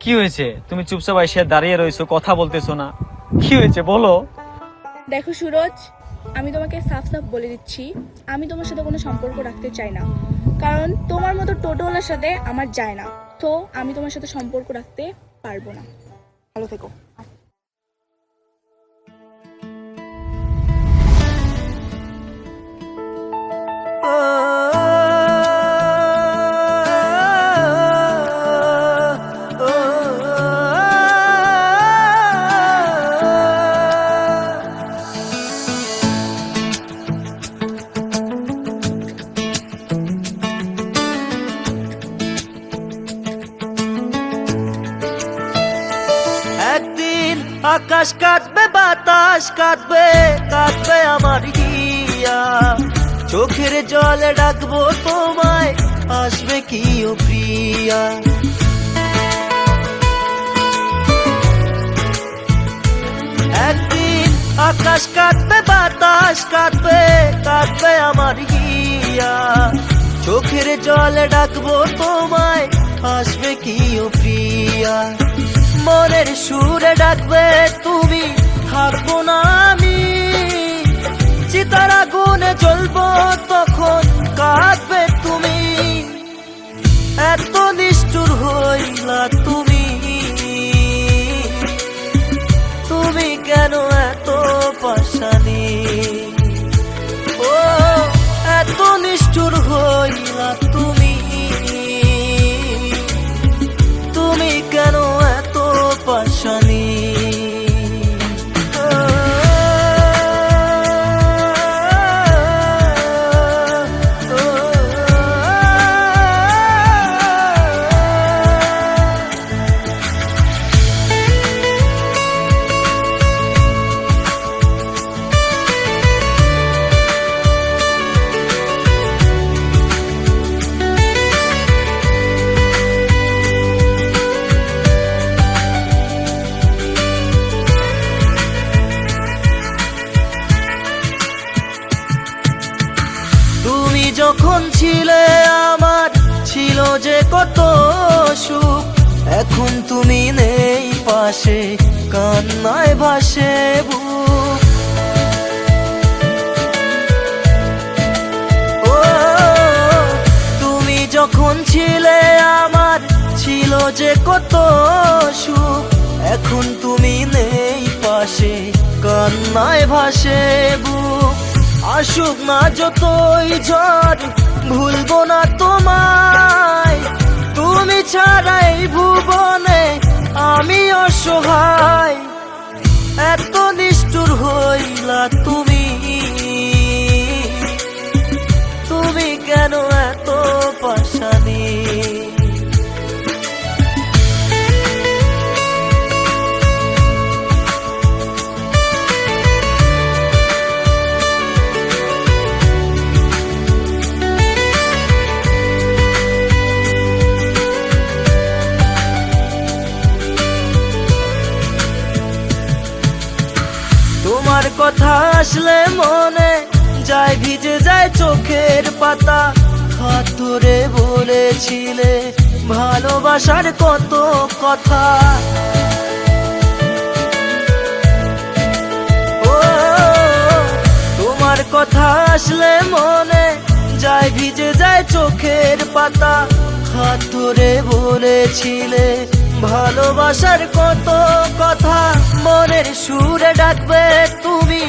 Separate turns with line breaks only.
কি হয়েছে? তুমি চুপচাপ এসে দাঁড়িয়ে রইছো, কথা বলতেছো না, কি হয়েছে বলো?
দেখো সুরজ, আমি তোমাকে সাফ সাফ বলে দিচ্ছি, আমি তোমার সাথে কোনো সম্পর্ক রাখতে চাই না। কারণ তোমার মতো টোটোওয়ালার সাথে আমার যায় না। তো আমি তোমার সাথে সম্পর্ক রাখতে পারবো না। ভালো থেকো।
একদিন আকাশ কাটবে, বাতাস কাটবে, কাটবে আমার হিয়া। চোখের জলে ডাকবো তোমায়, আসবে কি ও প্রিয়া। একদিন আকাশ কাটবে, বাতাস কাটবে, কাটবে আমার হিয়া। চোখের জলে ডাকবো তোমায়, আসবে কি ও প্রিয়া। মনের সুরে ডাকবে তুমি, থাকবো না আমি। চিতার আগুনে জ্বলবো তখন, কাঁদবে তুমি। এত নিষ্ঠুর হইলা তুমি, তুমি কেন এত পাশানি? ও এত নিষ্ঠুর হইলা তুমি, তুমি কেন এত পাশানি? যখন ছিলে আমার, ছিল যে কত সুখ। এখন তুমি নেই পাশে, কান্নায় ভাসে বুক। ও তুমি যখন ছিলে আমার, ছিল যে কত সুখ। এখন তুমি নেই পাশে, কান্নায় ভাসে বুক। আসুক না যতই ঝড়, ভুলবো না তোমায়। তুমি ছাড়াই ভুবনে আমি অসহায়। এত নিষ্ঠুর হইলা তুমি, তুমি কেন এত পাশানি? তোমার কথা আসলে মনে যায়, ভিজে যায় চোখের পাতা। হাত ধরে বলেছিলে ভালোবাসার কত কথা। ও তোমার কথা আসলে মনে যায়, ভিজে যায় চোখের পাতা। হাত ধরে বলেছিলে ভালোবাসার কত কথা। মনের সুরে ডাকবে তুমি,